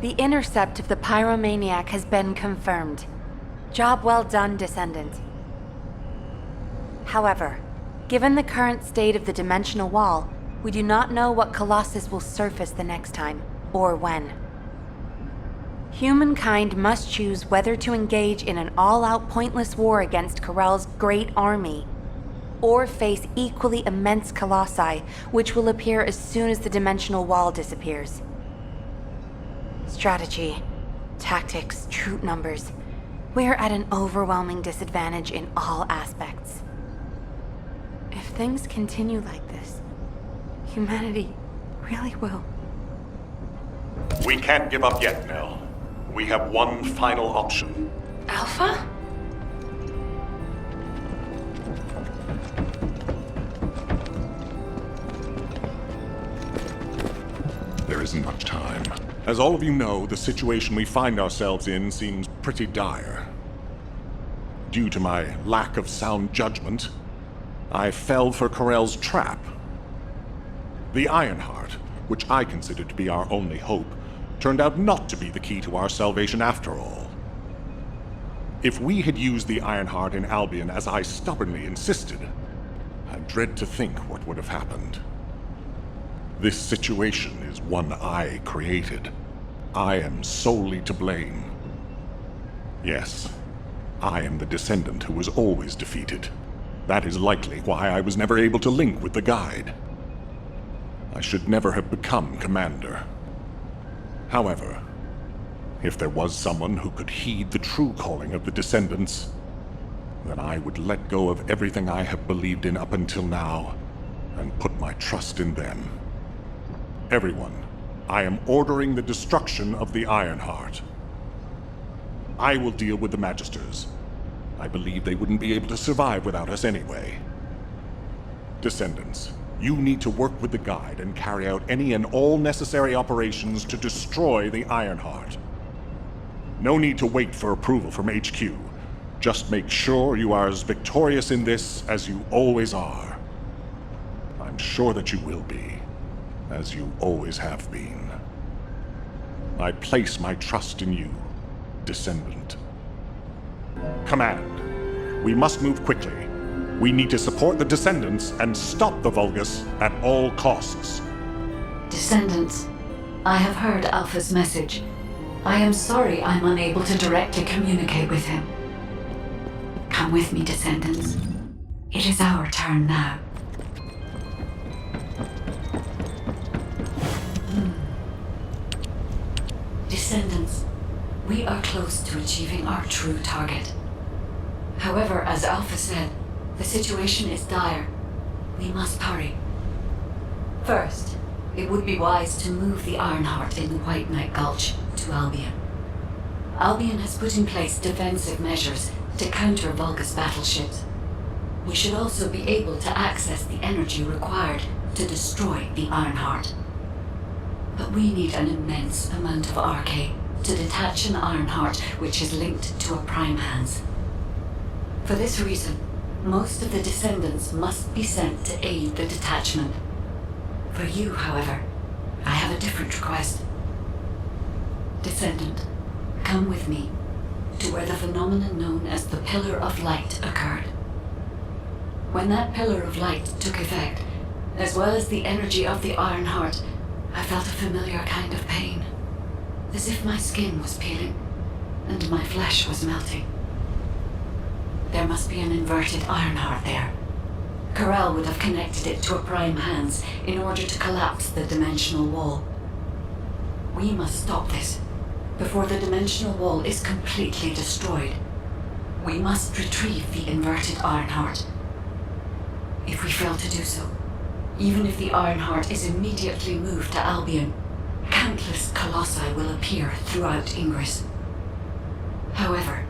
The intercept of the pyromaniac has been confirmed. Job well done, Descendant. However, given the current state of the dimensional wall, we do not know what Colossus will surface the next time, or when. Humankind must choose whether to engage in an all-out pointless war against Corell's great army, or face equally immense colossi, which will appear as soon as the dimensional wall disappears. Strategy, tactics, troop numbers. We're at an overwhelming disadvantage in all aspects. If things continue like this, humanity really will. We can't give up yet, Nell. We have one final option. Alpha? There isn't much time. As all of you know, the situation we find ourselves in seems pretty dire. Due to my lack of sound judgment, I fell for Corell's trap. The Ironheart, which I considered to be our only hope, turned out not to be the key to our salvation after all. If we had used the Ironheart in Albion as I stubbornly insisted, I dread to think what would have happened. This situation is one I created. I am solely to blame. Yes, I am the Descendant who was always defeated. That is likely why I was never able to link with the Guide. I should never have become Commander. However, if there was someone who could heed the true calling of the Descendants, then I would let go of everything I have believed in up until now, and put my trust in them. Everyone, I am ordering the destruction of the Ironheart. I will deal with the Magisters. I believe they wouldn't be able to survive without us anyway. Descendants, you need to work with the Guide and carry out any and all necessary operations to destroy the Ironheart. No need to wait for approval from HQ. Just make sure you are as victorious in this as you always are. I'm sure that you will be, as you always have been. I place my trust in you, Descendant. Command, we must move quickly. We need to support the Descendants and stop the Vulgus at all costs. Descendants, I have heard Alpha's message. I am sorry I'm unable to directly communicate with him. Come with me, Descendants. It is our turn now. Descendants, we are close to achieving our true target. However, as Alpha said, the situation is dire. We must hurry. First, it would be wise to move the Ironheart in the White Knight Gulch to Albion. Albion has put in place defensive measures to counter Vulgus battleships. We should also be able to access the energy required to destroy the Ironheart. But we need an immense amount of Arcane to detach an Ironheart which is linked to a Prime Hands. For this reason, most of the Descendants must be sent to aid the detachment. For you, however, I have a different request. Descendant, come with me to where the phenomenon known as the Pillar of Light occurred. When that Pillar of Light took effect, as well as the energy of the Ironheart, I felt a familiar kind of pain, as if my skin was peeling and my flesh was melting. There must be an inverted Ironheart there. Corell would have connected it to a Prime Hands in order to collapse the dimensional wall. We must stop this before the dimensional wall is completely destroyed. We must retrieve the inverted Ironheart. If we fail to do so, Even if the Ironheart is immediately moved to Albion, countless colossi will appear throughout Ingress. However,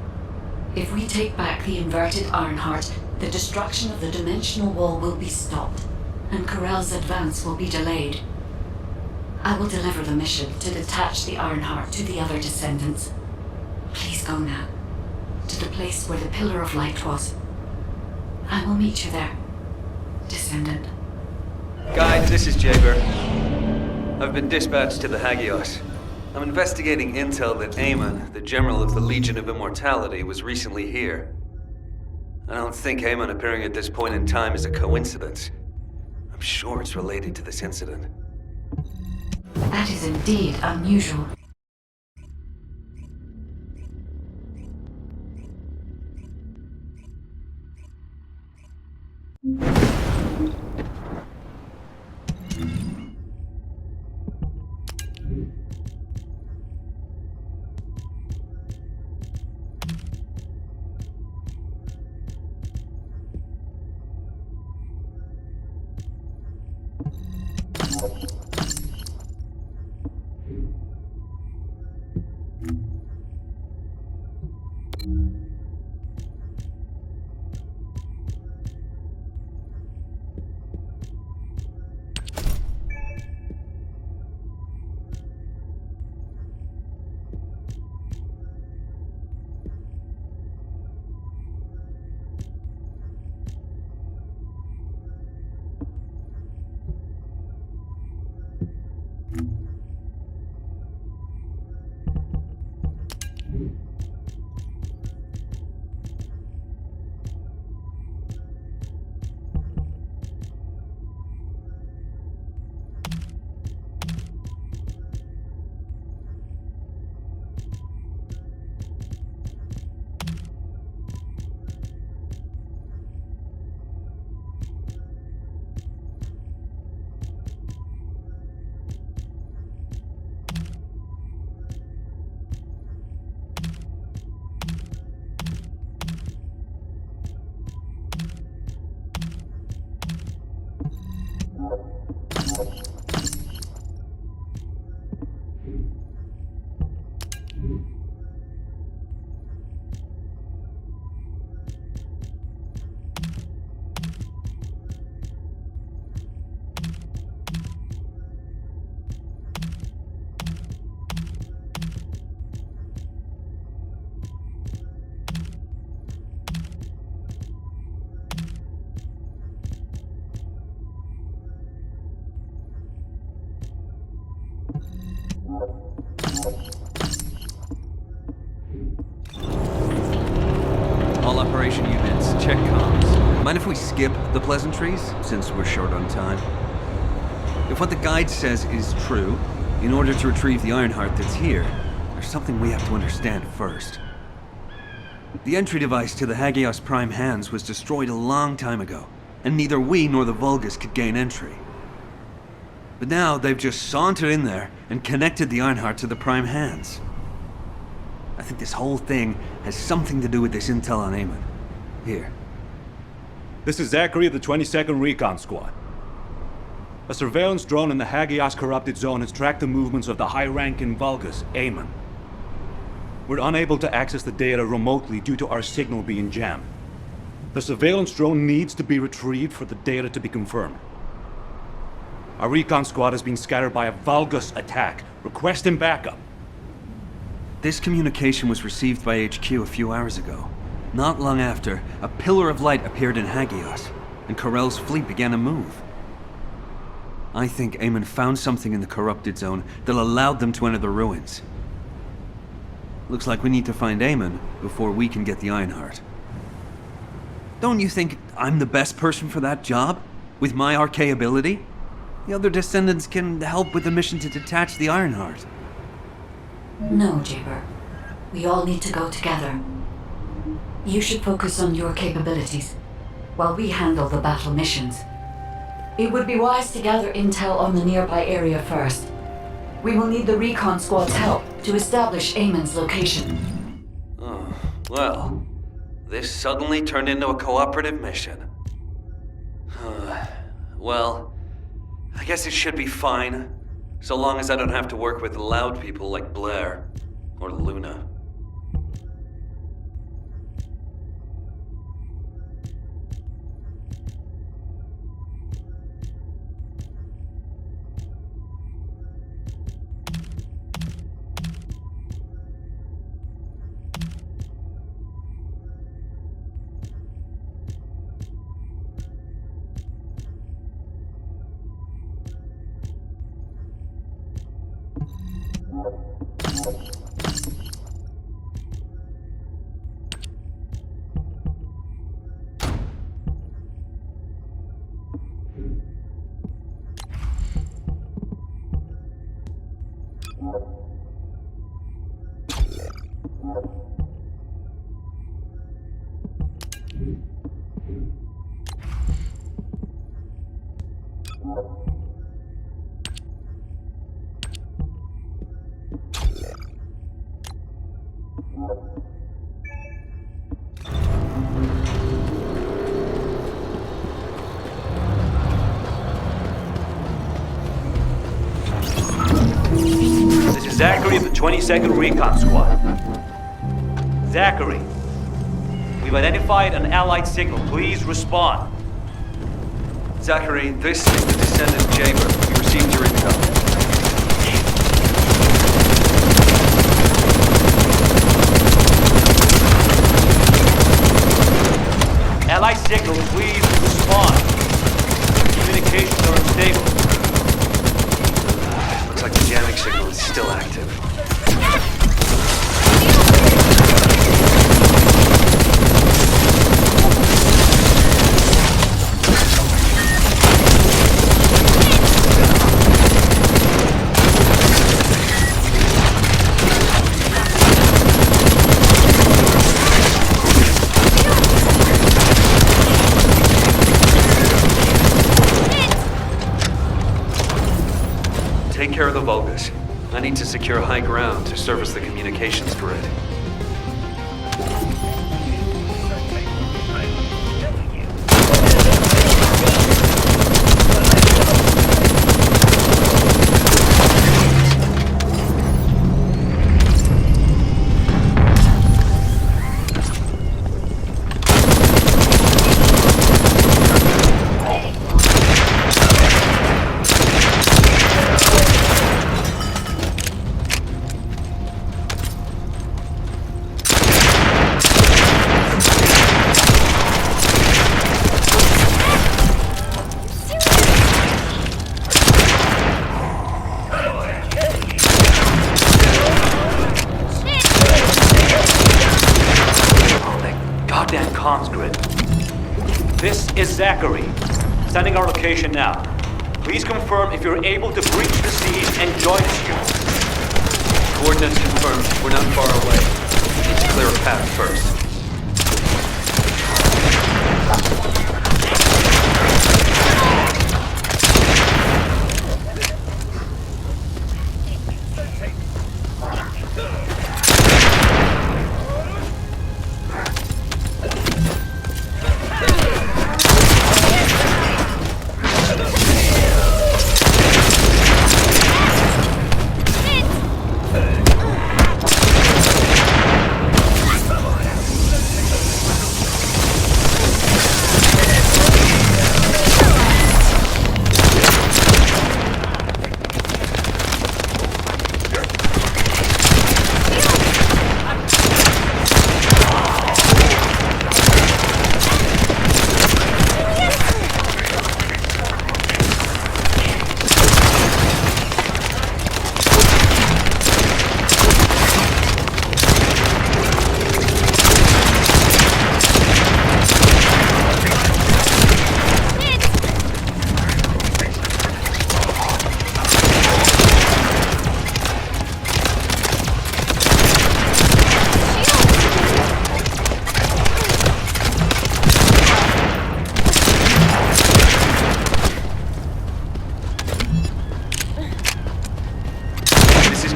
if we take back the inverted Ironheart, the destruction of the dimensional wall will be stopped, and Corell's advance will be delayed. I will deliver the mission to detach the Ironheart to the other Descendants. Please go now, to the place where the Pillar of Light was. I will meet you there, Descendant. Guide, this is Jaber. I've been dispatched to the Hagios. I'm investigating intel that Eamon, the General of the Legion of Immortality, was recently here. I don't think Eamon appearing at this point in time is a coincidence. I'm sure it's related to this incident. That is indeed unusual. All operation units, check comms. Mind if we skip the pleasantries, since we're short on time? If what the guide says is true, in order to retrieve the Ironheart that's here, there's something we have to understand first. The entry device to the Hagios Prime hands was destroyed a long time ago, and neither we nor the Vulgus could gain entry. But now they've just sauntered in there and connected the Ironheart to the Prime hands. I think this whole thing has something to do with this intel on Eamon. Here. This is Zachary of the 22nd Recon Squad. A surveillance drone in the Hagios corrupted zone has tracked the movements of the high-ranking Vulgus, Eamon. We're unable to access the data remotely due to our signal being jammed. The surveillance drone needs to be retrieved for the data to be confirmed. Our recon squad has been scattered by a Vulgus attack. Requesting backup. This communication was received by HQ a few hours ago. Not long after, a pillar of light appeared in Hagios, and Corell's fleet began to move. I think Eamon found something in the corrupted zone that allowed them to enter the ruins. Looks like we need to find Eamon before we can get the Ironheart. Don't you think I'm the best person for that job? With my arcane ability? The other Descendants can help with the mission to detach the Ironheart. No, Jaber. We all need to go together. You should focus on your capabilities, while we handle the battle missions. It would be wise to gather intel on the nearby area first. We will need the recon squad's help to establish Eamon's location. Oh, well, this suddenly turned into a cooperative mission. Well, I guess it should be fine, so long as I don't have to work with loud people like Blair or Luna. Zachary of the 22nd Recon Squad. Zachary, we've identified an Allied signal. Please respond. Zachary, this is the Descendant chamber. We received your intel. Allied signal, please respond. Communications are unstable. Looks like the jamming signal is still active. Take care of the Vulgus. I need to secure high ground to service the communications grid. This is Zachary. Sending our location now. Please confirm if you're able to breach the siege and join us here. Coordinates confirmed. We're not far away. Need to clear a path first.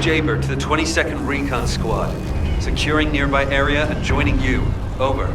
Jaber to the 22nd Recon Squad. Securing nearby area and joining you. Over.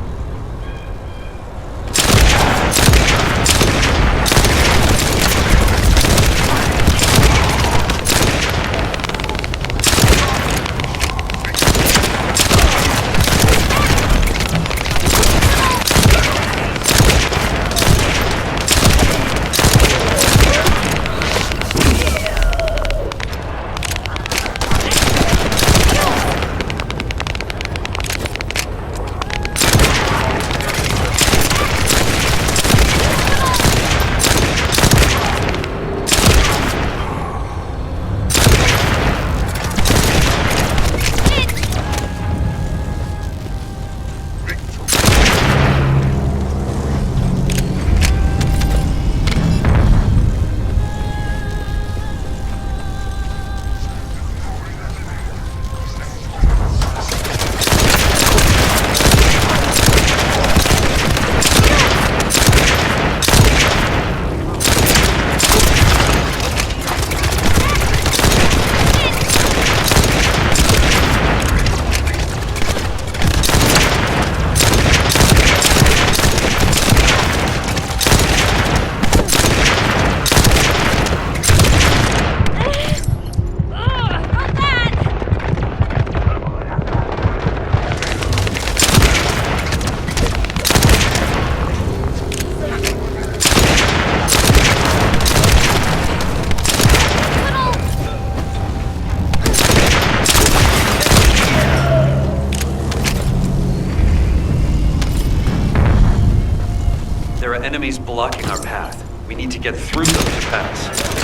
enemies blocking our path. We need to get through them to pass.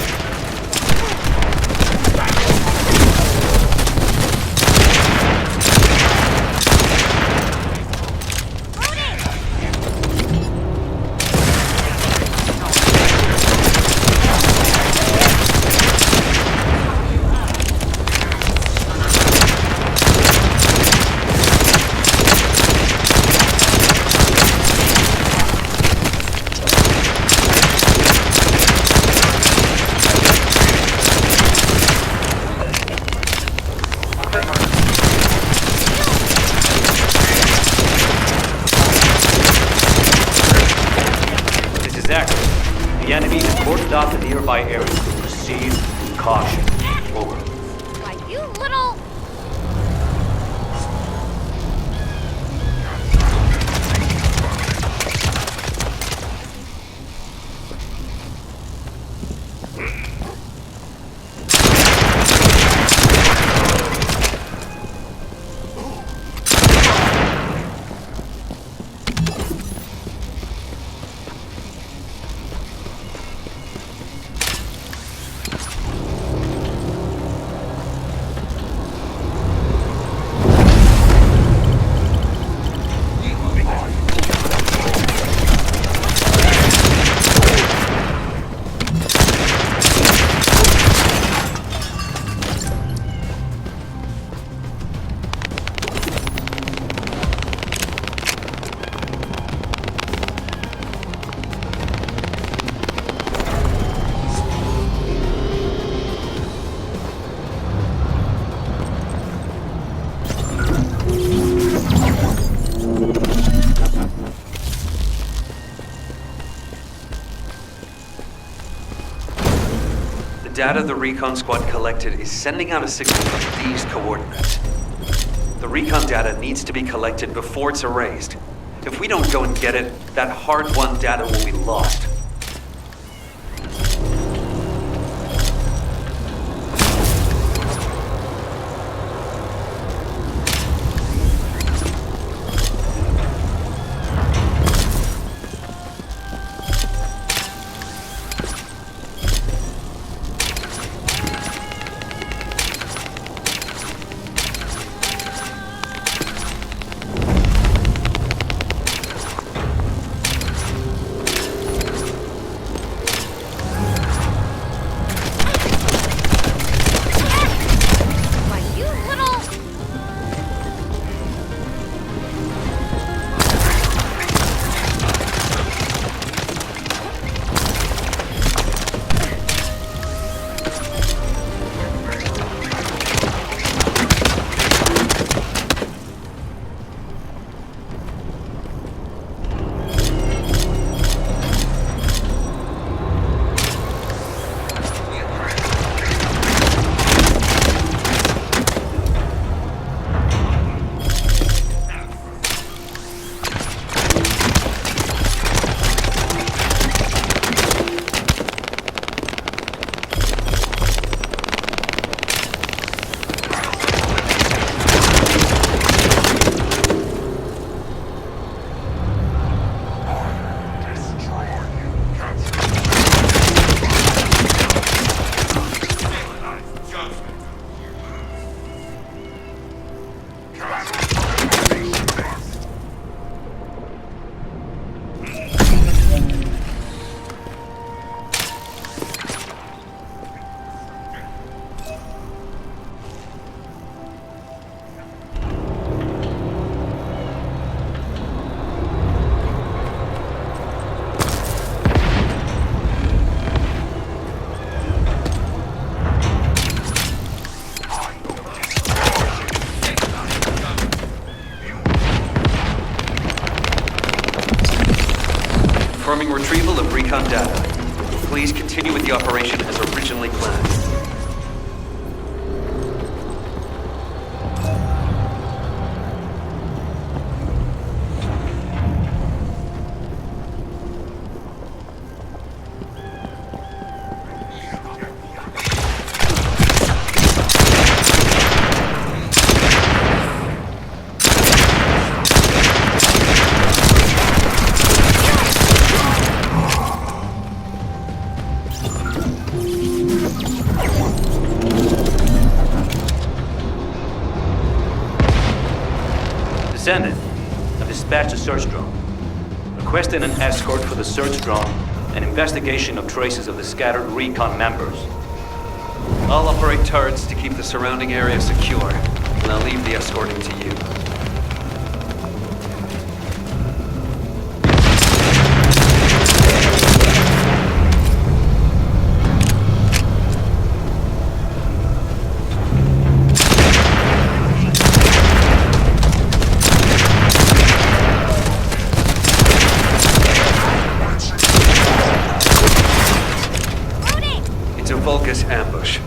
The enemy is cordoned off the nearby area, so proceed with caution. Over. Why, you little... The data the recon squad collected is sending out a signal from these coordinates. The recon data needs to be collected before it's erased. If we don't go and get it, that hard-won data will be lost. Confirming retrieval of recon data. Please continue with the operation as originally planned. Descendant, have dispatched a search drone. Requesting an escort for the search drone and investigation of traces of the scattered recon members. I'll operate turrets to keep the surrounding area secure, and I'll leave the escorting to you. It's a Vulgus ambush.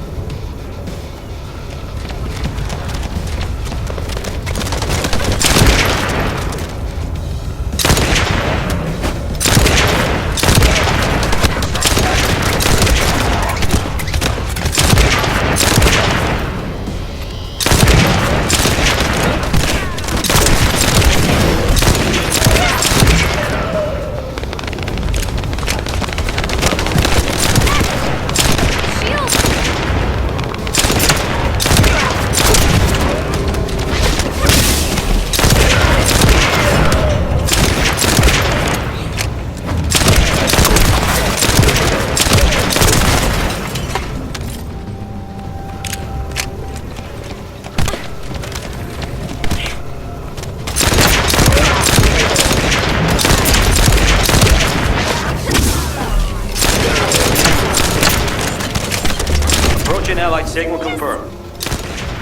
Approaching Allied signal confirmed.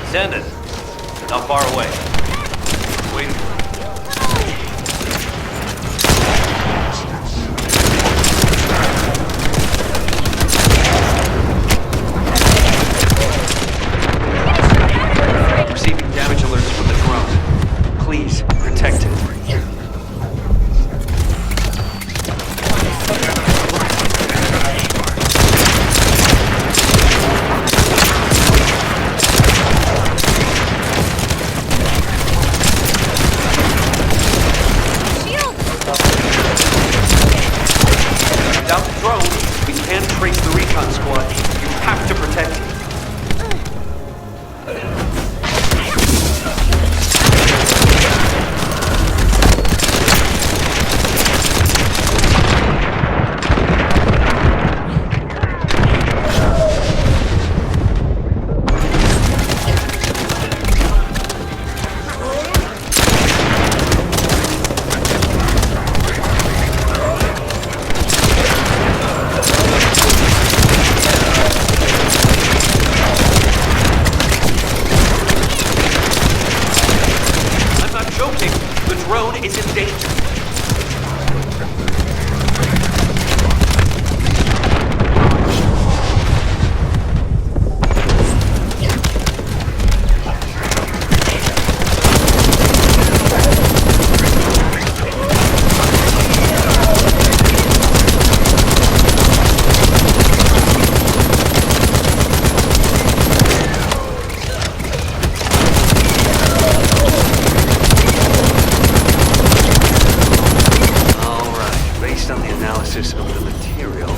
Descendant, not far away. Waiting. Receiving damage alerts from the drone. Please, protect it. Without the drone, we can't trace the recon squad. You have to protect it. I'm not joking. The drone is in danger. Based on the analysis of the material,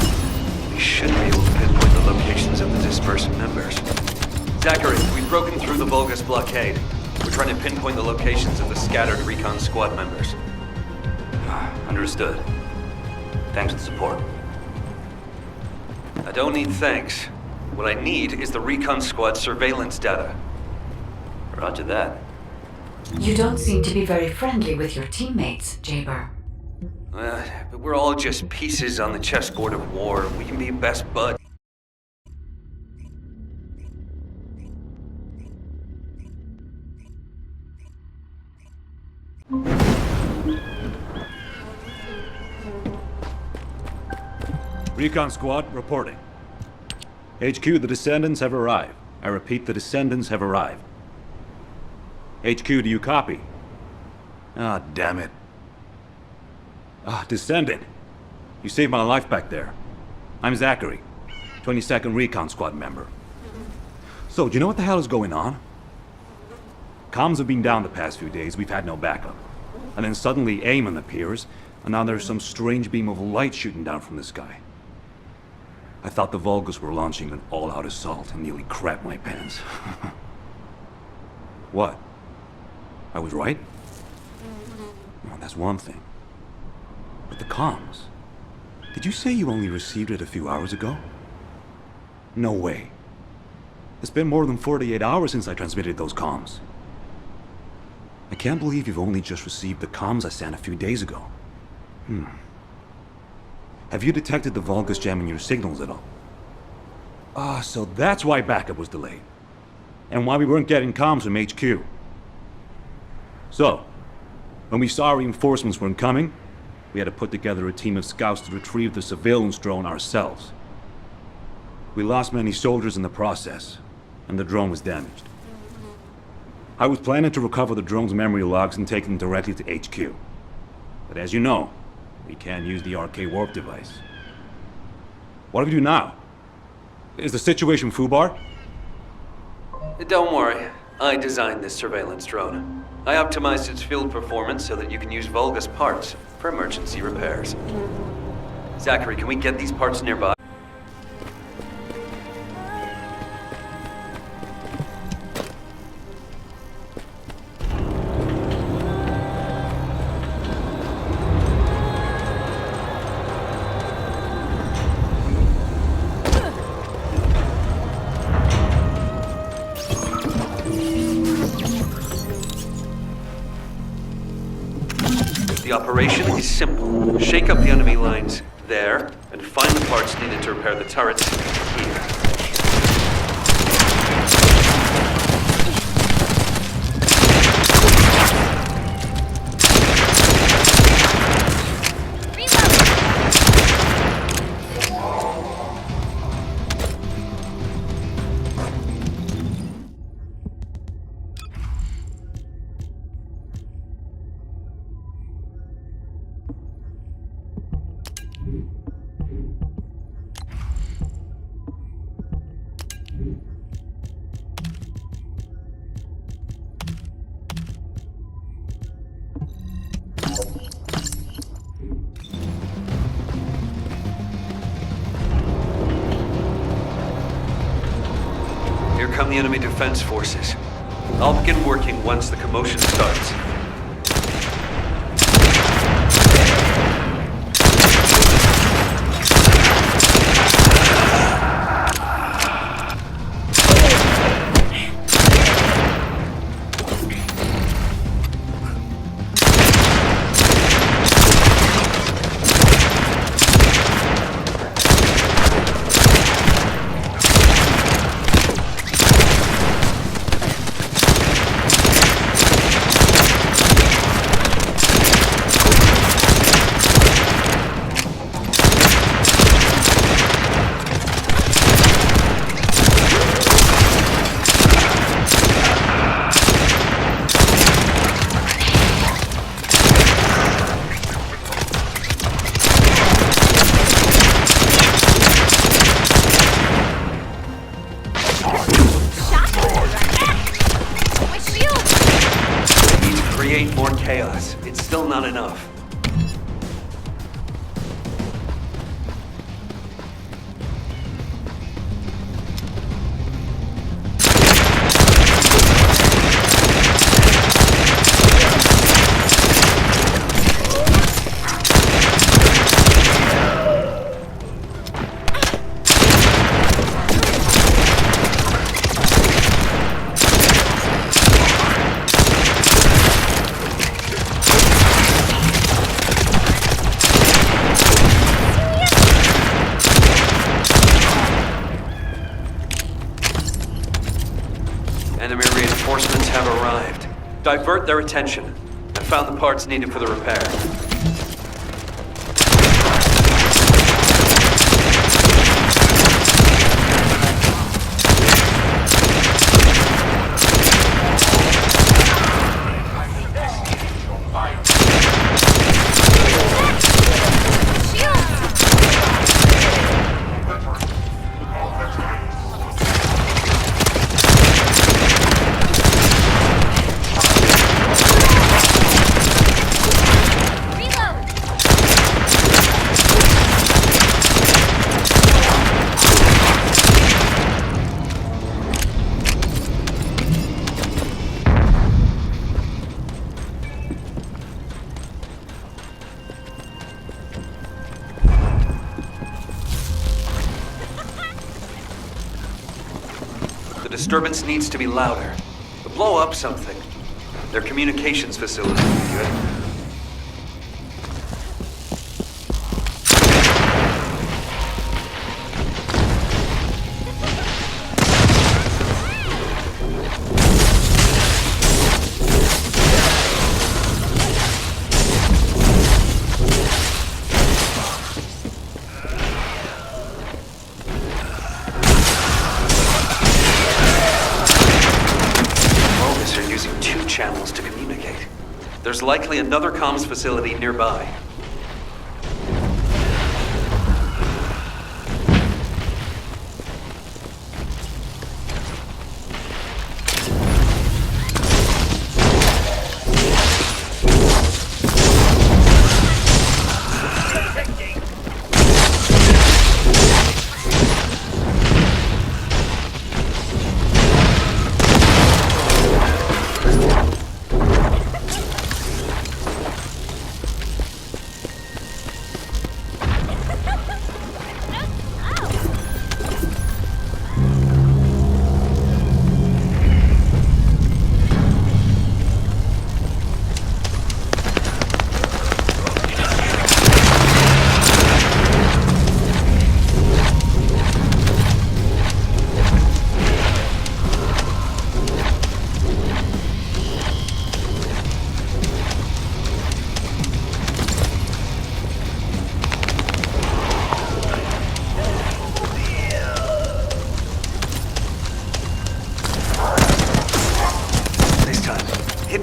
we should be able to pinpoint the locations of the dispersed members. Zachary, we've broken through the Vulgus blockade. We're trying to pinpoint the locations of the scattered recon squad members. Understood. Thanks for the support. I don't need thanks. What I need is the recon squad surveillance data. Roger that. You don't seem to be very friendly with your teammates, Jaber. But we're all just pieces on the chessboard of war. We can be best buds. Recon Squad, reporting. HQ, the Descendants have arrived. I repeat, the Descendants have arrived. HQ, do you copy? Ah, damn it. Ah, Descendant. You saved my life back there. I'm Zachary, 22nd Recon Squad member. So, do you know what the hell is going on? Comms have been down the past few days, we've had no backup. And then suddenly Eamon appears, and now there's some strange beam of light shooting down from the sky. I thought the Vulgus were launching an all-out assault and nearly crapped my pants. What? I was right? That's one thing. But the comms... Did you say you only received it a few hours ago? No way. It's been more than 48 hours since I transmitted those comms. I can't believe you've only just received the comms I sent a few days ago. Have you detected the Vulgus jamming your signals at all? Ah, so that's why backup was delayed. And why we weren't getting comms from HQ. So, when we saw reinforcements weren't coming, we had to put together a team of scouts to retrieve the surveillance drone ourselves. We lost many soldiers in the process, and the drone was damaged. I was planning to recover the drone's memory logs and take them directly to HQ. But as you know, we can't use the RK warp device. What do we do now? Is the situation foobar? Don't worry. I designed this surveillance drone. I optimized its field performance so that you can use Vulgus parts for emergency repairs. Zachary, can we get these parts nearby? The operation is simple. Shake up the enemy lines there, and find the parts needed to repair the turrets here. Here come the enemy defense forces. I'll begin working once the commotion starts. Create more chaos. It's still not enough. Enemy reinforcements have arrived. Divert their attention. I found the parts needed for the repair. The disturbance needs to be louder. Blow up something. Their communications facility would be good. Channels to communicate. There's likely another comms facility nearby.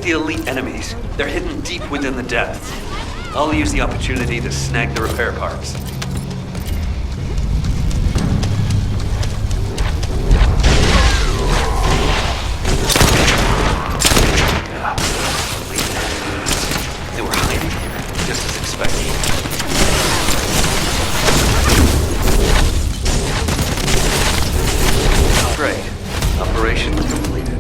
The elite enemies. They're hidden deep within the depths. I'll use the opportunity to snag the repair parts. They were hiding here, just as expected. Great. Operation completed.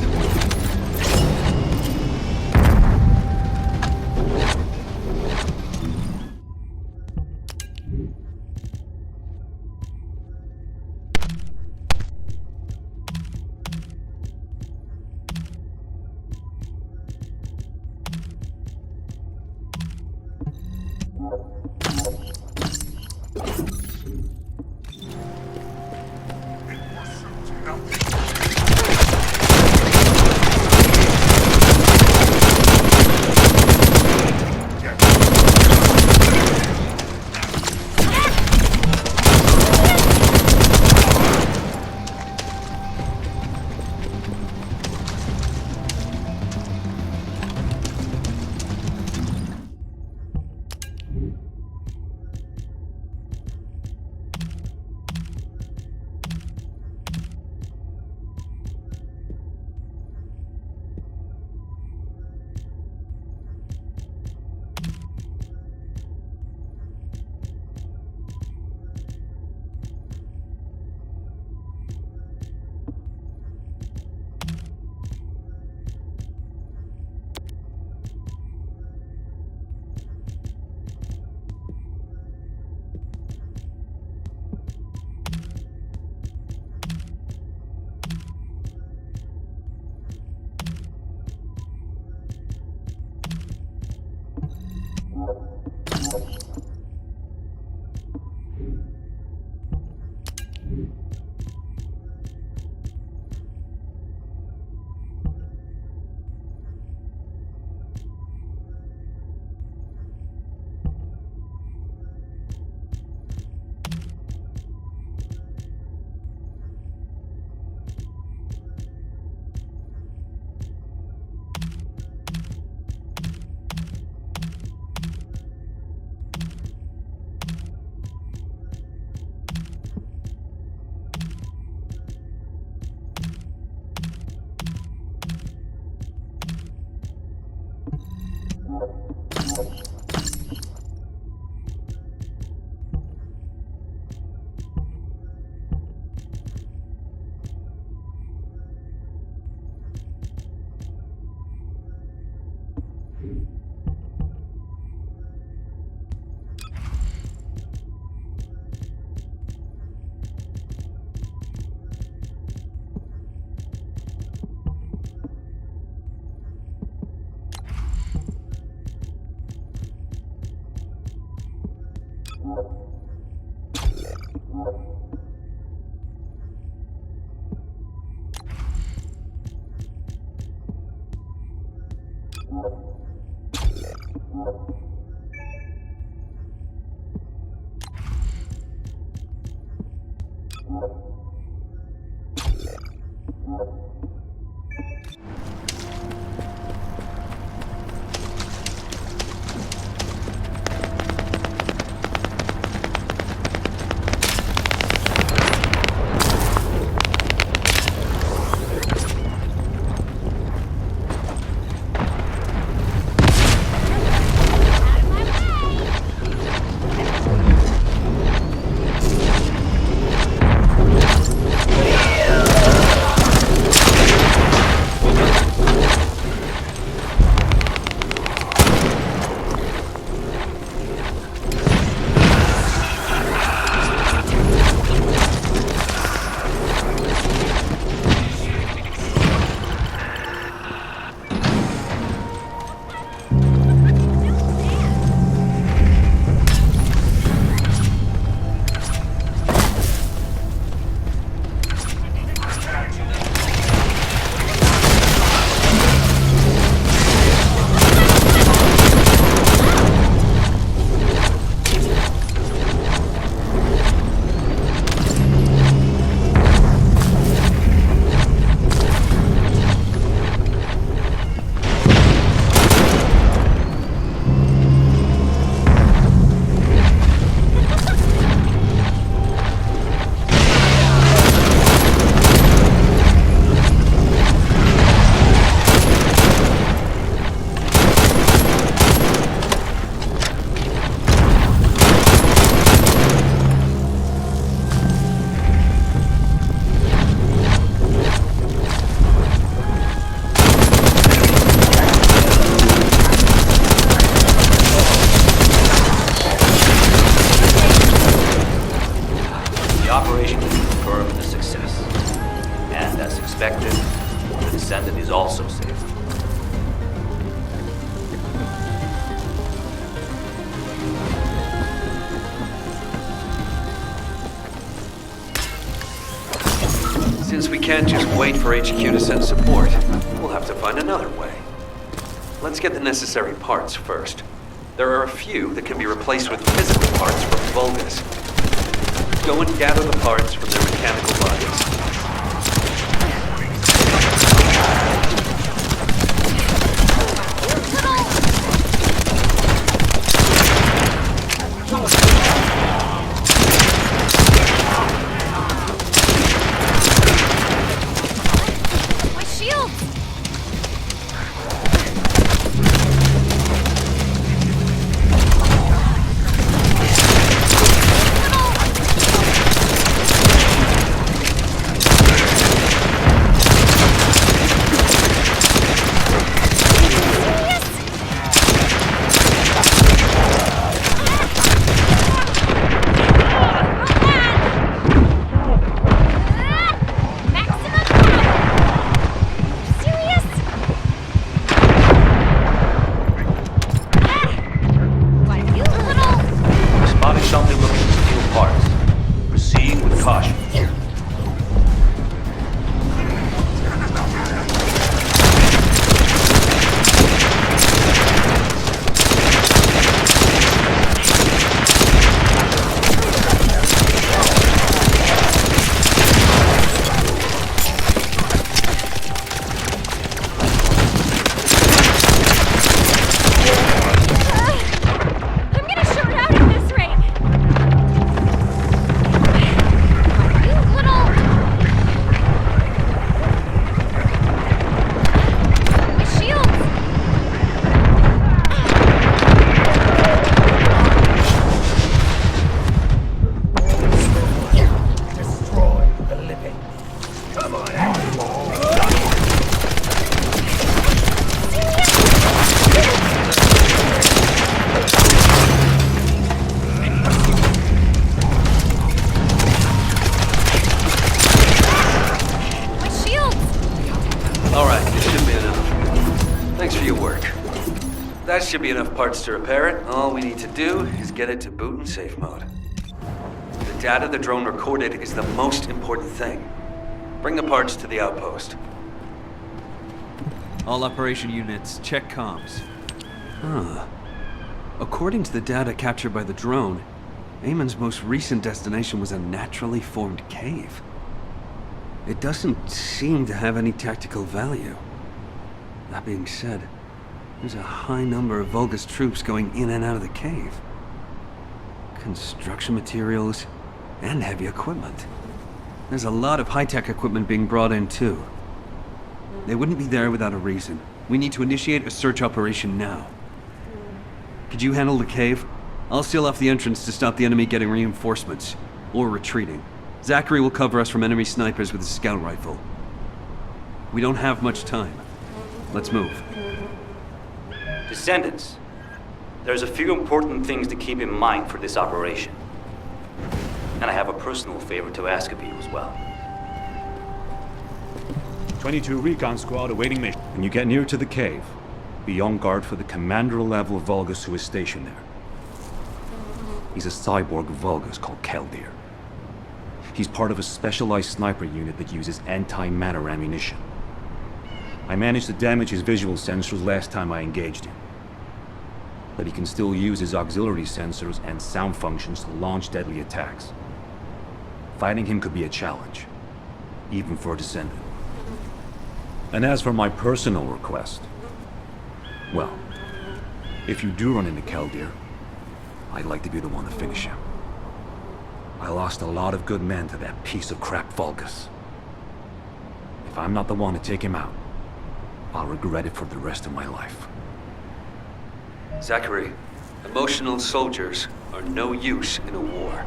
operation is confirmed a success. And as expected, the Descendant is also safe. Since we can't just wait for HQ to send support, we'll have to find another way. Let's get the necessary parts first. There are a few that can be replaced with physical parts from Vulgus. Go and gather the parts from their mechanical bodies. Something looking to steal parts. Proceed with caution. That should be enough parts to repair it. All we need to do is get it to boot and safe mode. The data the drone recorded is the most important thing. Bring the parts to the outpost. All operation units, check comms. According to the data captured by the drone, Eamon's most recent destination was a naturally formed cave. It doesn't seem to have any tactical value. That being said, there's a high number of Vulgus troops going in and out of the cave. Construction materials and heavy equipment. There's a lot of high-tech equipment being brought in too. They wouldn't be there without a reason. We need to initiate a search operation now. Could you handle the cave? I'll seal off the entrance to stop the enemy getting reinforcements, or retreating. Zachary will cover us from enemy snipers with his scout rifle. We don't have much time. Let's move. Descendants, there's a few important things to keep in mind for this operation. And I have a personal favor to ask of you as well. 22 Recon Squad awaiting mission. When you get near to the cave, be on guard for the commander-level Vulgus who is stationed there. He's a cyborg Vulgus called Keldir. He's part of a specialized sniper unit that uses anti-matter ammunition. I managed to damage his visual sensors last time I engaged him. But he can still use his auxiliary sensors and sound functions to launch deadly attacks. Fighting him could be a challenge, even for a Descendant. And as for my personal request, well, if you do run into Keldir, I'd like to be the one to finish him. I lost a lot of good men to that piece of crap Vulgus. If I'm not the one to take him out, I'll regret it for the rest of my life. Zachary, emotional soldiers are no use in a war.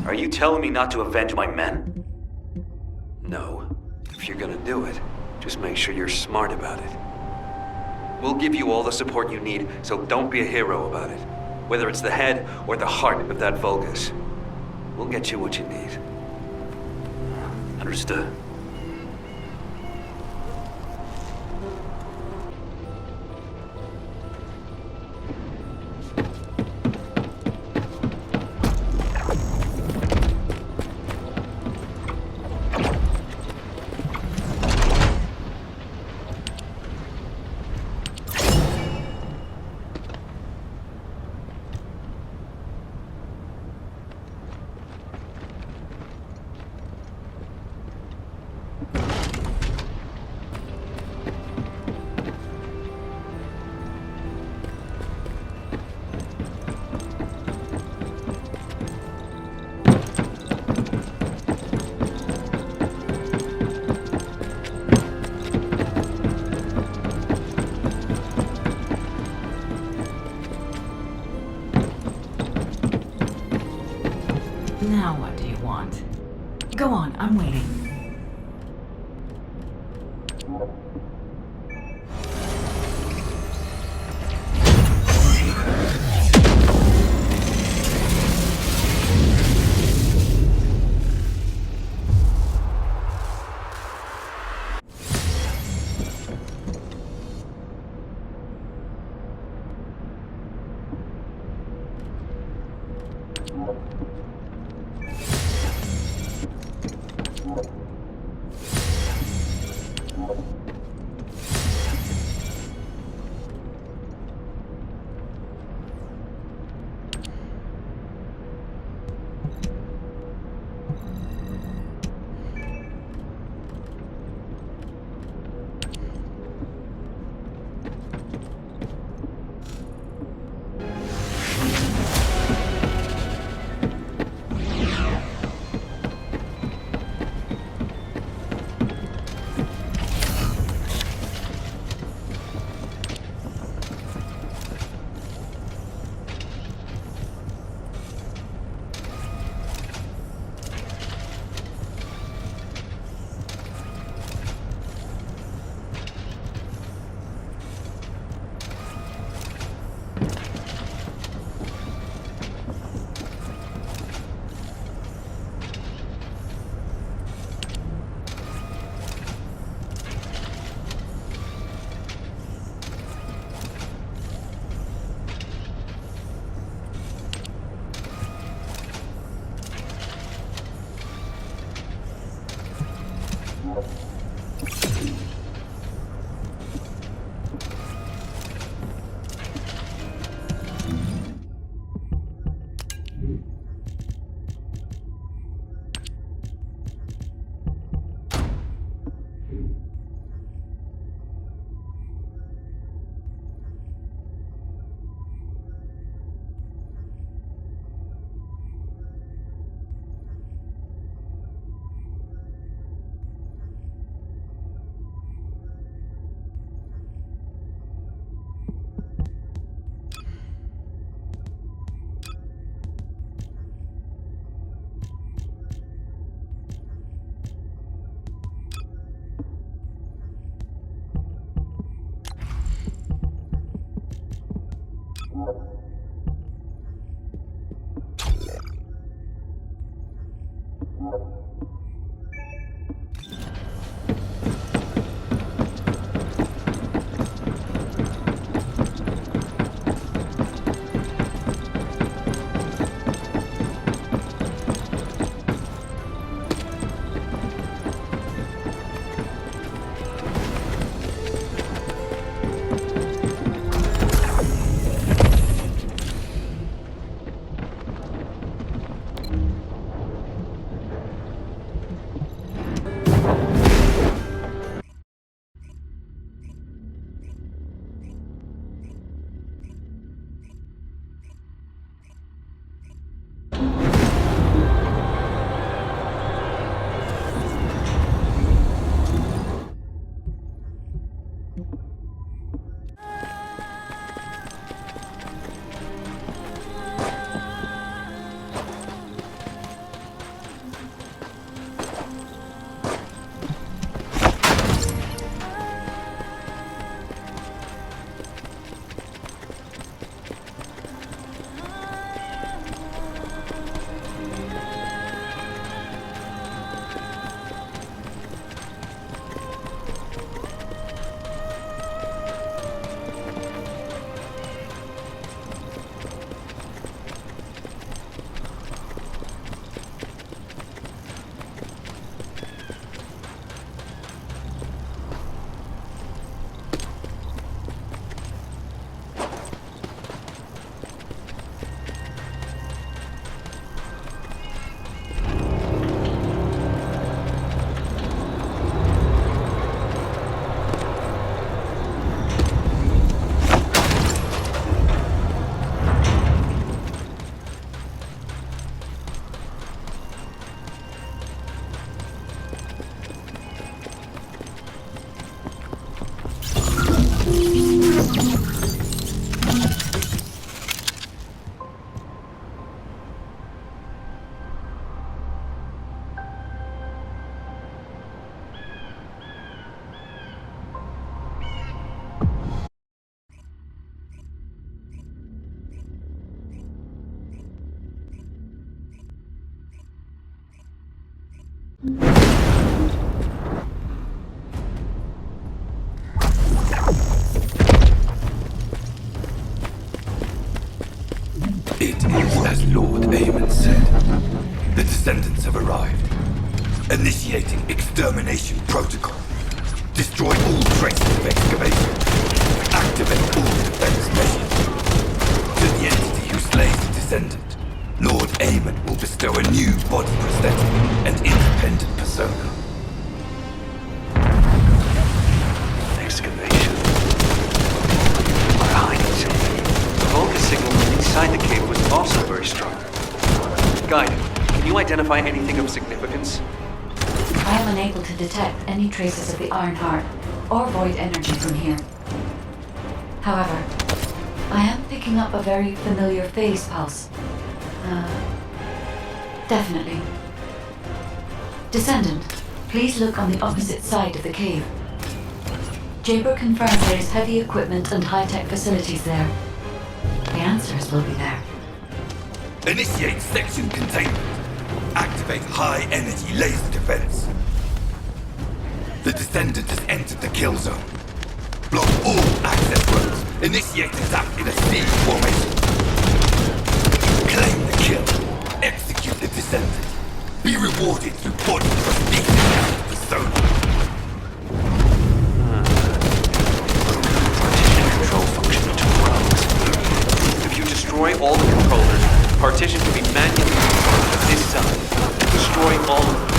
Are you telling me not to avenge my men? No. If you're gonna do it, just make sure you're smart about it. We'll give you all the support you need, so don't be a hero about it. Whether it's the head or the heart of that Vulgus. We'll get you what you need. Understood. Now what do you want? Go on, I'm waiting. Initiating extermination protocol. Destroy all traces of excavation. Activate all defense measures. To the entity who slays the Descendant, Lord Aemon will bestow a new body prosthetic and independent persona. Excavation. We're hiding something. The Vulcan signal inside the cave was also very strong. Guide, can you identify anything of significance? I am unable to detect any traces of the Iron Heart or void energy from here. However, I am picking up a very familiar phase pulse. Definitely. Descendant, please look on the opposite side of the cave. Jaber confirms there is heavy equipment and high-tech facilities there. The answers will be there. Initiate section containment. Activate high-energy laser defense. The Descendant has entered the kill zone. Block all access roads. Initiate attack in a siege formation. Claim the kill. Execute the Descendant. Be rewarded through body prosthesis and persona. Control function to routes. If you destroy all the controllers, the partition can be manually controlled to this side. Destroy all of them.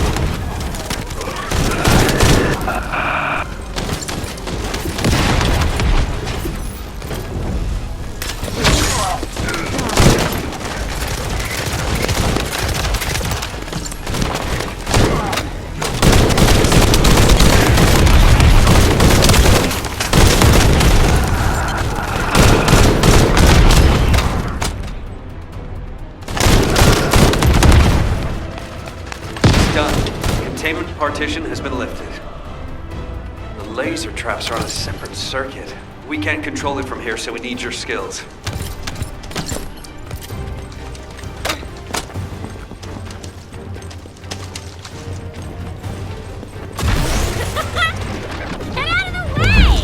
Containment partition has been lifted. The laser traps are on a separate circuit. We can't control it from here, so we need your skills. Get out of the way!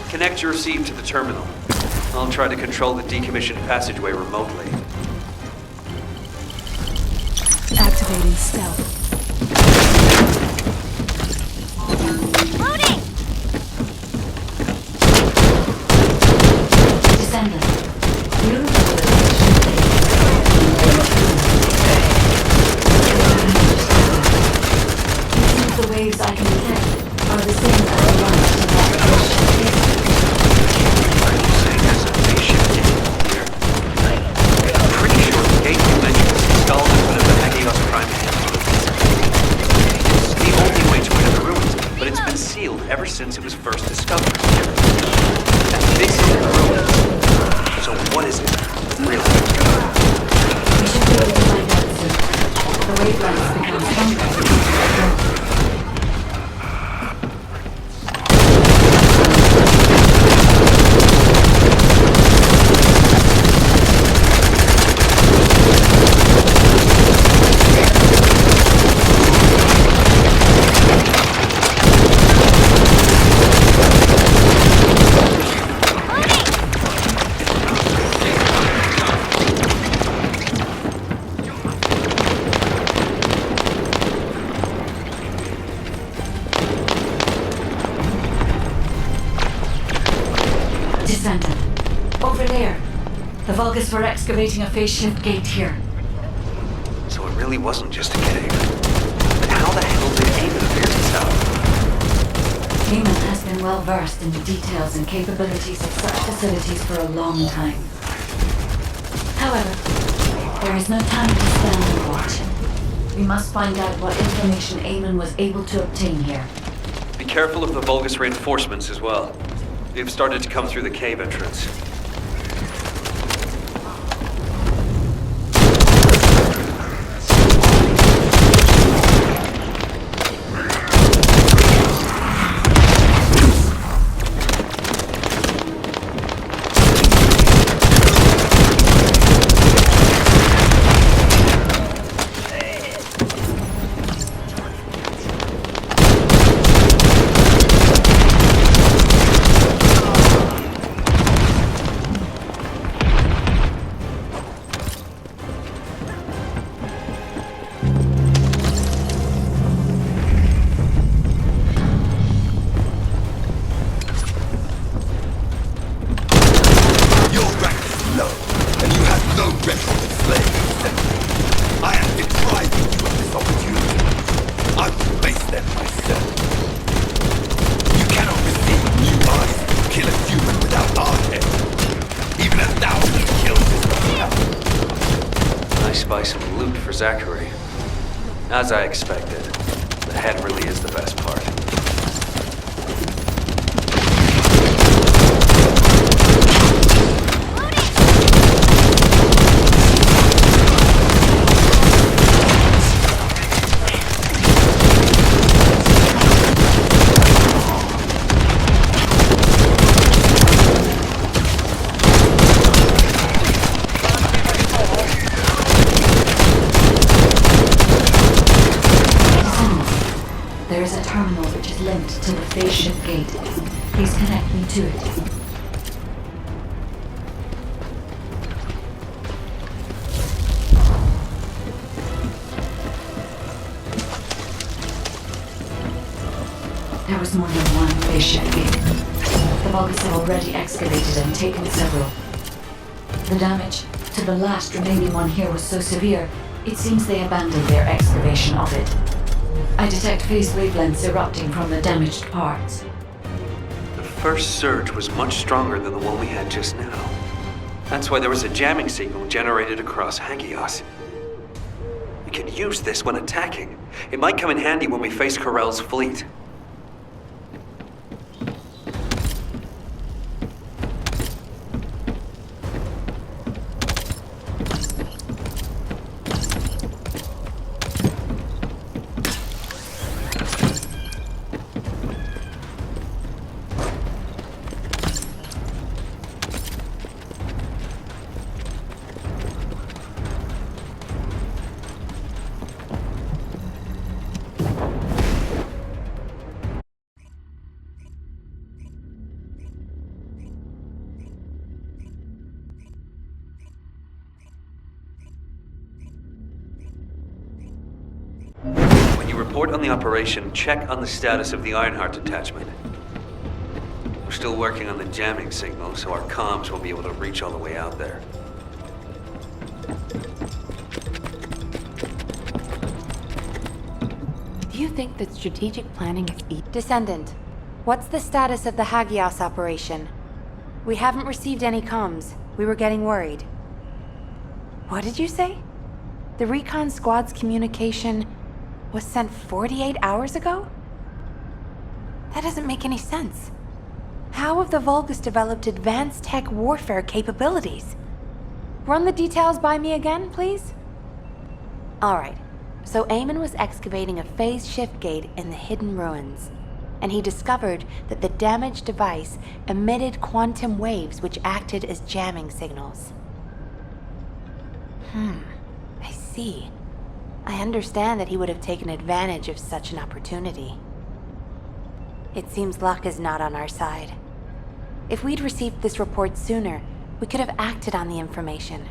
Connect your receive to the terminal. I'll try to control the decommissioned passageway remotely. Activating stealth. Loading! Descendant, you the waves I can detect are the same as the ones in that Are you saying there's a spaceship getting here? I'm pretty sure the gate you mentioned was installed as one of the Hagios Prime hands. It's the only way to enter the ruins, but it's been sealed ever since it was first discovered. And this is the ruins. So what is it, really? we should be able to find out soon. The wavelengths become stronger. Vulgus were excavating a phase shift gate here. So it really wasn't just a cave. But how the hell did Eamon figure this out? Eamon has been well versed in the details and capabilities of such facilities for a long time. However, there is no time to stand and watch. We must find out what information Eamon was able to obtain here. Be careful of the Vulgus reinforcements as well. They've started to come through the cave entrance. Zachary. As I expected, the head really is the best part. There is a terminal which is linked to the phase shift gate. Please connect me to it. There was more than one phase shift gate. The Vulgus have already excavated and taken several. The damage to the last remaining one here was so severe, it seems they abandoned their excavation of it. I detect phase wavelengths erupting from the damaged parts. The first surge was much stronger than the one we had just now. That's why there was a jamming signal generated across Hagios. We can use this when attacking. It might come in handy when we face Corell's fleet. Report on the operation, check on the status of the Ironheart detachment. We're still working on the jamming signal, so our comms won't be able to reach all the way out there. Do you think that strategic planning is Descendant, what's the status of the Hagios operation? We haven't received any comms. We were getting worried. What did you say? The recon squad's communication was sent 48 hours ago? That doesn't make any sense. How have the Vulgus developed advanced tech warfare capabilities? Run the details by me again, please? Alright, so Eamon was excavating a phase shift gate in the hidden ruins, and he discovered that the damaged device emitted quantum waves which acted as jamming signals. I see. I understand that he would have taken advantage of such an opportunity. It seems luck is not on our side. If we'd received this report sooner, we could have acted on the information.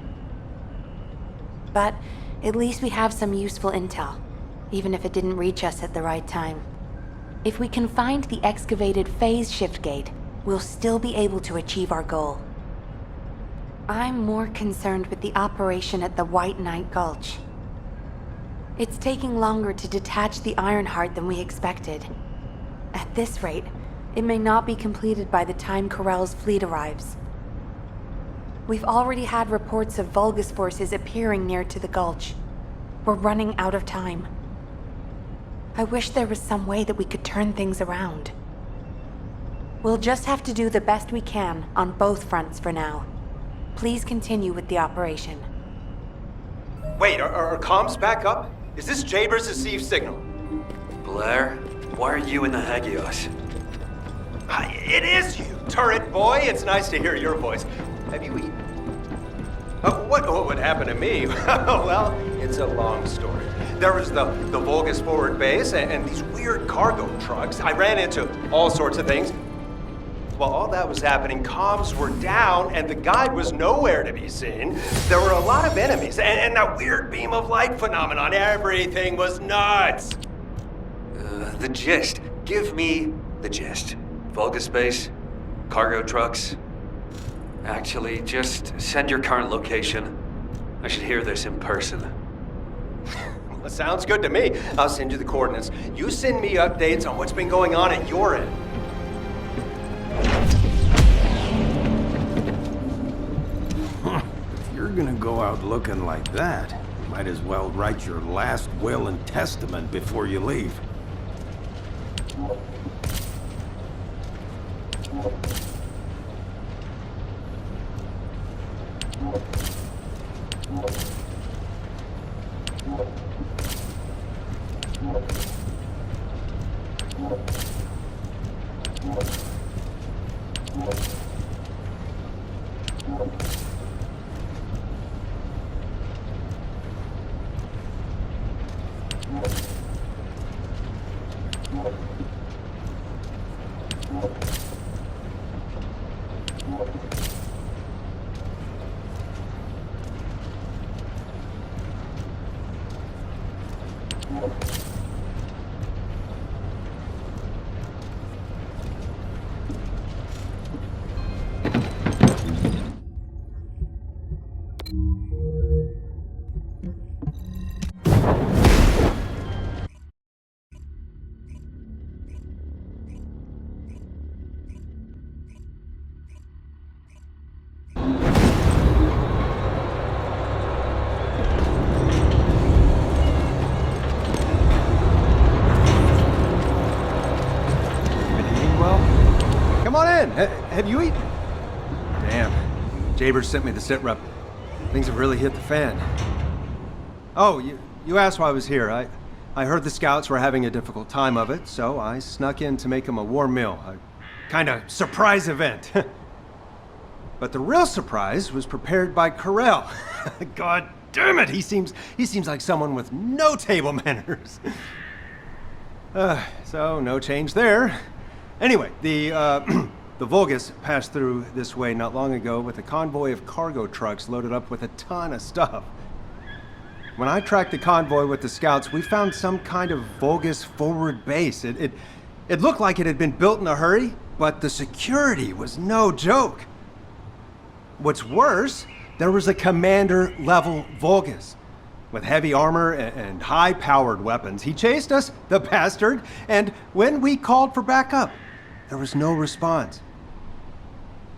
But at least we have some useful intel, even if it didn't reach us at the right time. If we can find the excavated phase shift gate, we'll still be able to achieve our goal. I'm more concerned with the operation at the White Knight Gulch. It's taking longer to detach the Ironheart than we expected. At this rate, it may not be completed by the time Corell's fleet arrives. We've already had reports of Vulgus forces appearing near to the Gulch. We're running out of time. I wish there was some way that we could turn things around. We'll just have to do the best we can on both fronts for now. Please continue with the operation. Wait, are comms back up? Is this Jaber's received signal? Blair, why are you in the Hagios? It is you, turret boy. It's nice to hear your voice. Have you eaten? What would happen to me? Well, it's a long story. There was the Vulgus forward base and these weird cargo trucks. I ran into all sorts of things. While all that was happening, comms were down and the guide was nowhere to be seen. There were a lot of enemies and that weird beam of light phenomenon. Everything was nuts. The gist. Give me the gist. Vulgus base, cargo trucks. Actually, just send your current location. I should hear this in person. Well, sounds good to me. I'll send you the coordinates. You send me updates on what's been going on at your end. If you're gonna go out looking like that, you might as well write your last will and testament before you leave. Have you eaten? Damn. Jaber sent me the sit rep. Things have really hit the fan. Oh, you asked why I was here. I heard the scouts were having a difficult time of it, so I snuck in to make them a warm meal. A kind of surprise event. But the real surprise was prepared by Corell. God damn it, he seems like someone with no table manners. So no change there. Anyway, the Vulgus passed through this way not long ago with a convoy of cargo trucks loaded up with a ton of stuff. When I tracked the convoy with the scouts, we found some kind of Vulgus forward base. It looked like it had been built in a hurry, but the security was no joke. What's worse, there was a commander-level Vulgus with heavy armor and high-powered weapons. He chased us, the bastard, and when we called for backup, there was no response.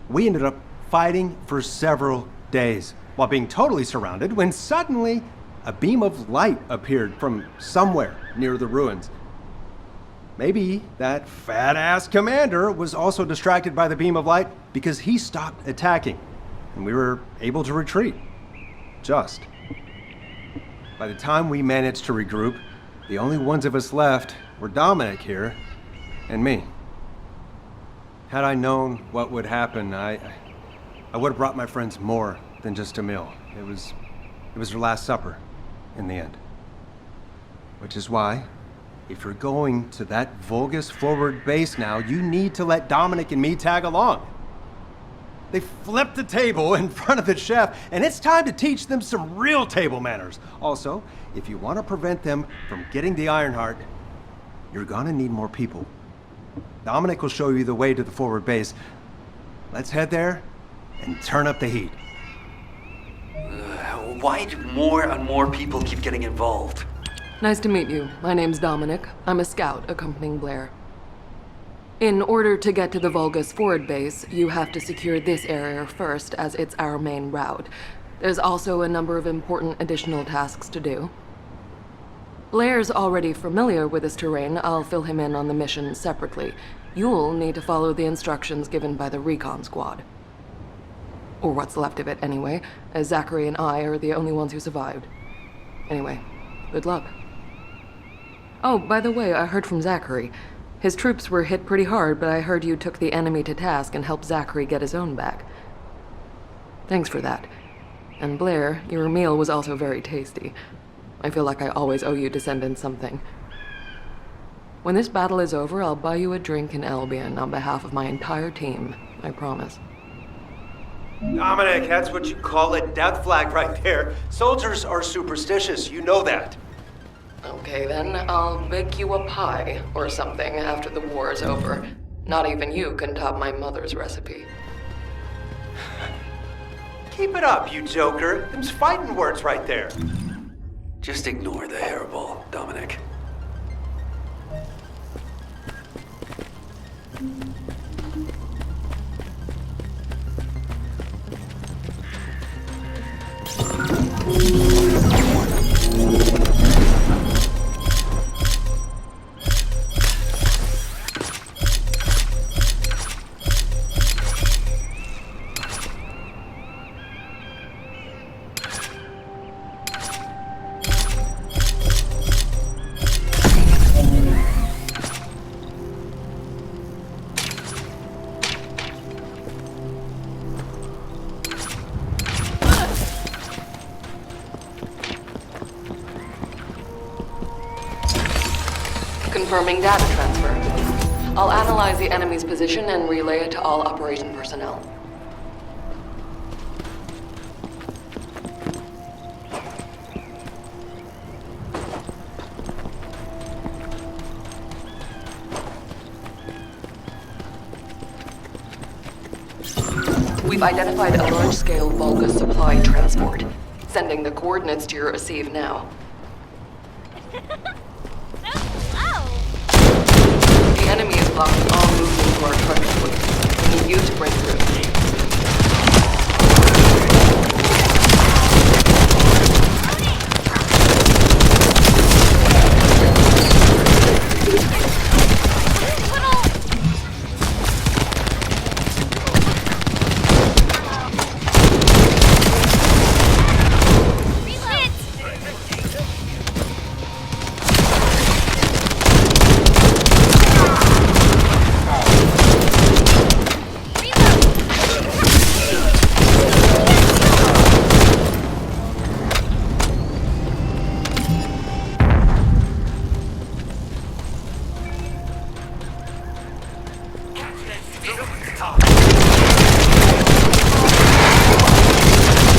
We ended up fighting for several days while being totally surrounded when suddenly a beam of light appeared from somewhere near the ruins. Maybe that fat-ass commander was also distracted by the beam of light because he stopped attacking and we were able to retreat. Just. By the time we managed to regroup, the only ones of us left were Dominic here and me. Had I known what would happen, I would have brought my friends more than just a meal. It was their last supper, in the end. Which is why, if you're going to that Vulgus forward base now, you need to let Dominic and me tag along. They flipped the table in front of the chef, and it's time to teach them some real table manners. Also, if you want to prevent them from getting the Ironheart, you're gonna need more people. Dominic will show you the way to the forward base. Let's head there and turn up the heat. Why do more and more people keep getting involved? Nice to meet you. My name's Dominic. I'm a scout accompanying Blair. In order to get to the Vulgus forward base, you have to secure this area first, as it's our main route. There's also a number of important additional tasks to do. Blair's already familiar with this terrain. I'll fill him in on the mission separately. You'll need to follow the instructions given by the recon squad. Or what's left of it, anyway, as Zachary and I are the only ones who survived. Anyway, good luck. Oh, by the way, I heard from Zachary. His troops were hit pretty hard, but I heard you took the enemy to task and helped Zachary get his own back. Thanks for that. And Blair, your meal was also very tasty. I feel like I always owe you Descendant something. When this battle is over, I'll buy you a drink in Albion on behalf of my entire team. I promise. Dominic, that's what you call a death flag right there. Soldiers are superstitious, you know that. Okay then, I'll make you a pie or something after the war is over. Not even you can top my mother's recipe. Keep it up, you joker. Them's fighting words right there. Just ignore the hairball, Dominic. Confirming data transfer. I'll analyze the enemy's position and relay it to all operation personnel. We've identified a large-scale Vulgus supply transport. Sending the coordinates to your receive now. The enemy is blocking all movement to our target fleet. We need you to break through.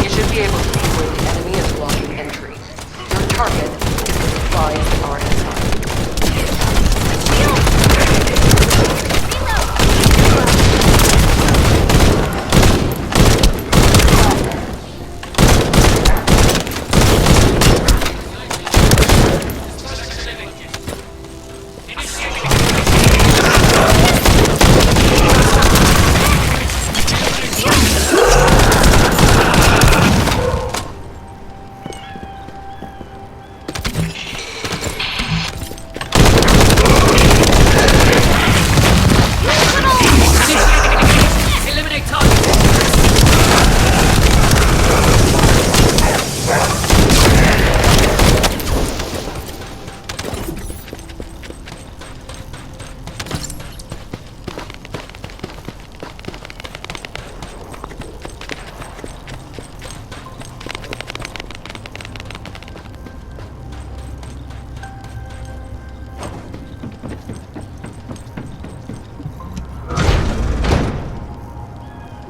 You should be able to see where the enemy is blocking entry. Your target is the supplies are inside.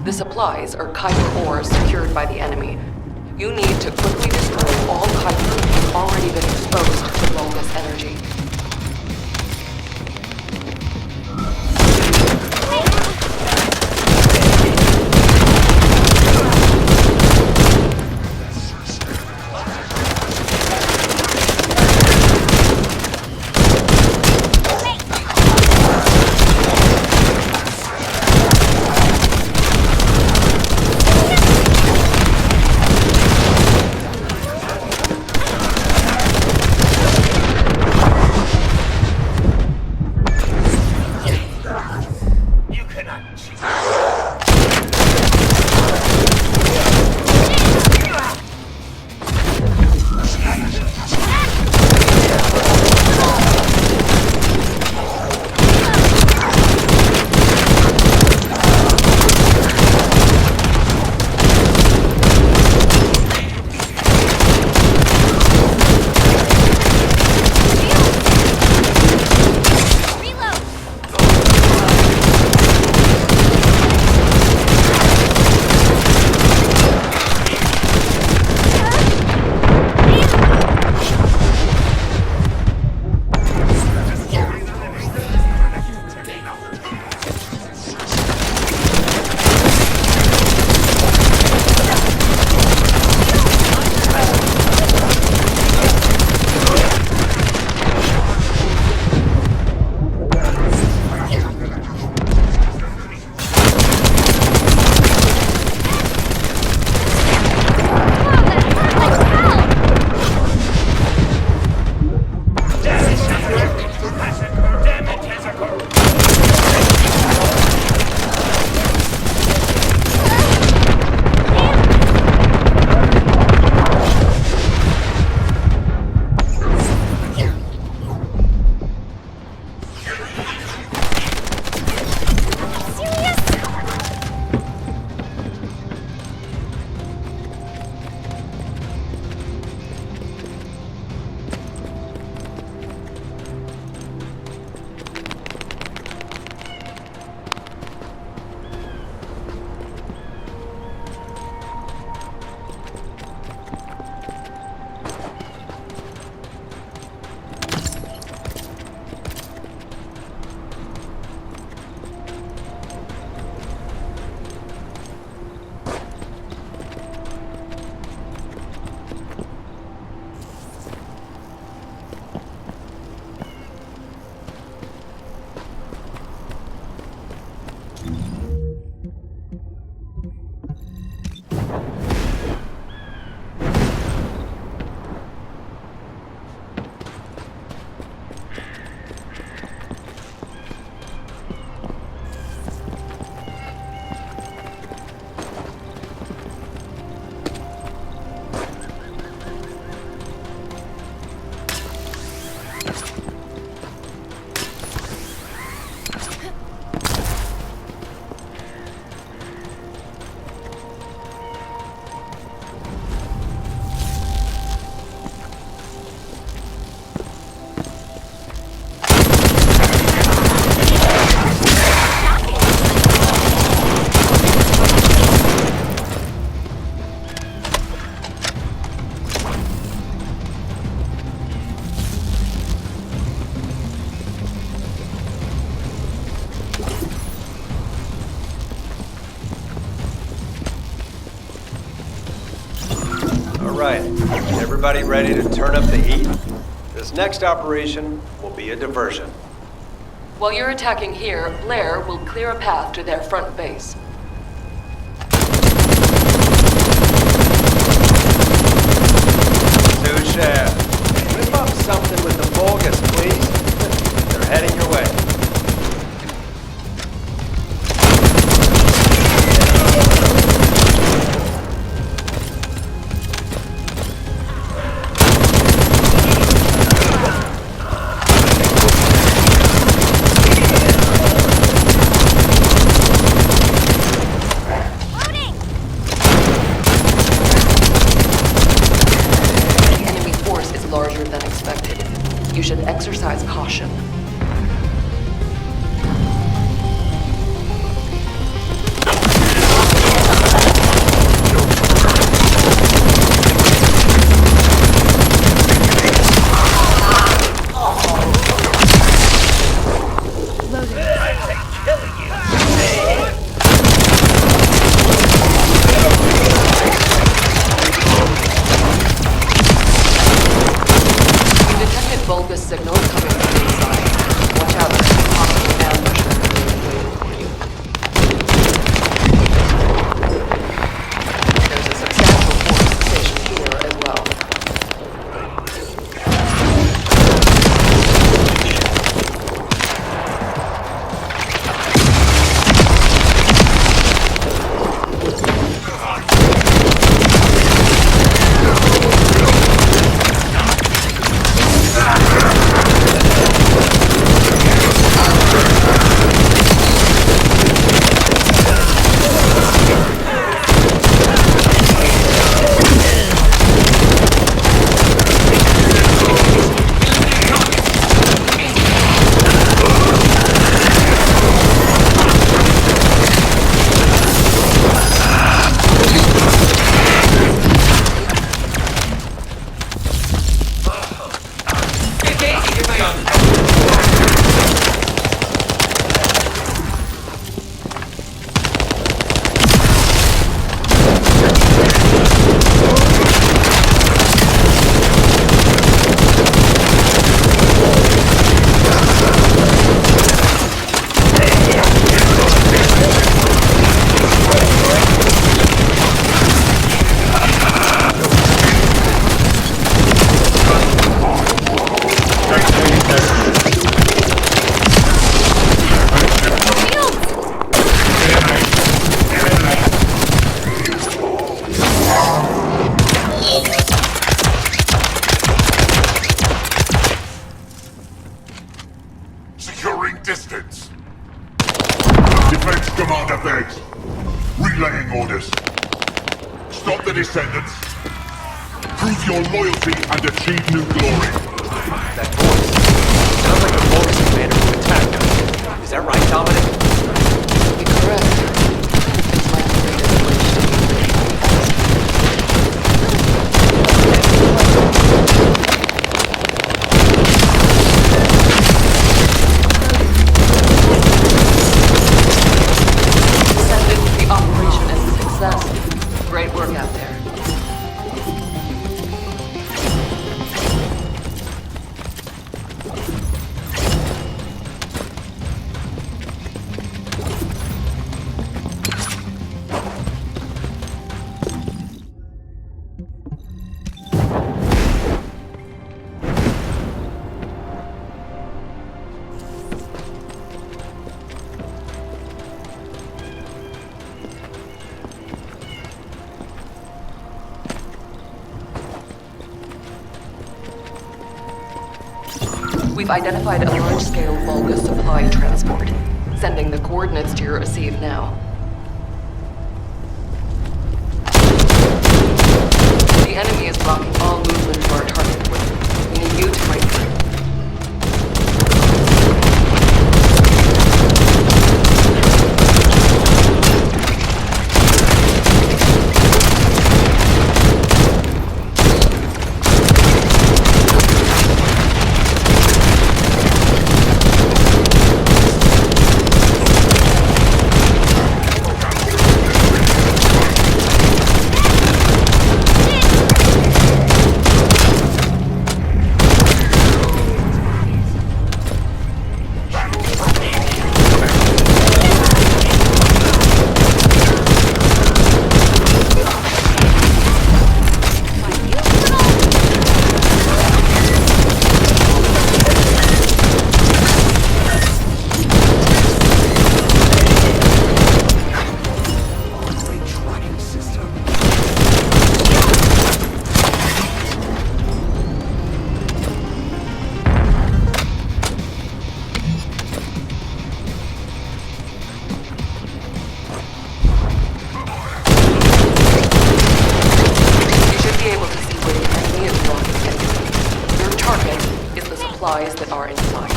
The supplies are Kuiper ores secured by the enemy. You need to quickly destroy all Kuiper who've already been exposed to Vulgus energy. right. Everybody ready to turn up the heat? This next operation will be a diversion. While you're attacking here, Blair will clear a path to their front base. Touche. Whip up something with the Vulgus, please. They're heading your way. You should exercise caution. Vulgus signals coming from inside. Watch out, there's a possible ambush waiting for you. There's a substantial force stationed here as well. Descendants. Prove your loyalty and achieve new glory. That voice. Sounds like the Vulgus commander who attacked us. Is that right, Dominic? You're correct. It's my greatest wish to be with Descendant, the operation is a success. Great work out there. We've identified a large-scale Vulgus supply transport. Sending the coordinates to your receive now. The enemy is blocking all movement to our target point. We need you to break through. That are inside.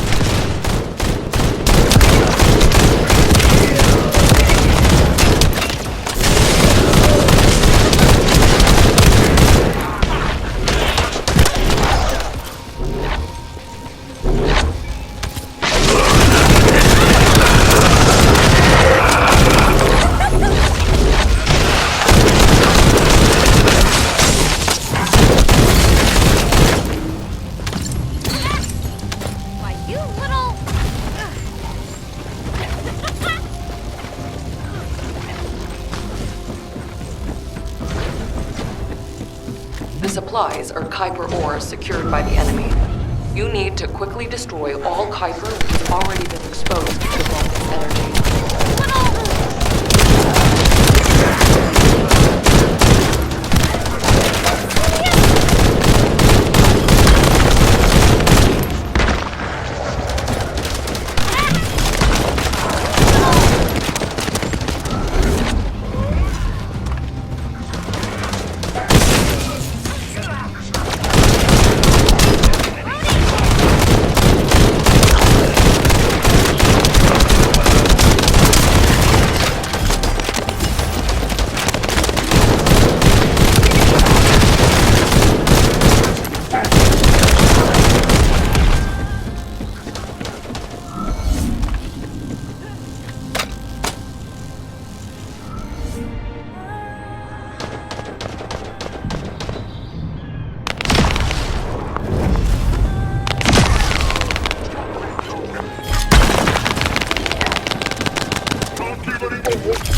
The supplies are Kuiper ores secured by the enemy. You need to quickly destroy all Kuiper which has already been exposed to the Vulgus energy.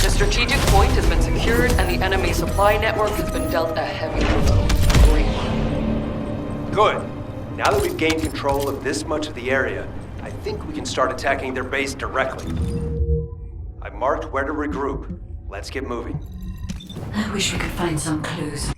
The strategic point has been secured and the enemy supply network has been dealt a heavy blow. Great. Good. Now that we've gained control of this much of the area, I think we can start attacking their base directly. I've marked where to regroup. Let's get moving. I wish we could find some clues.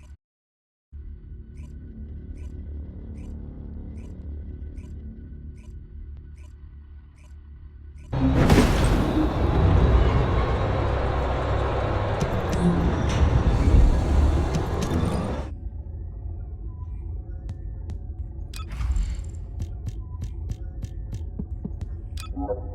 you.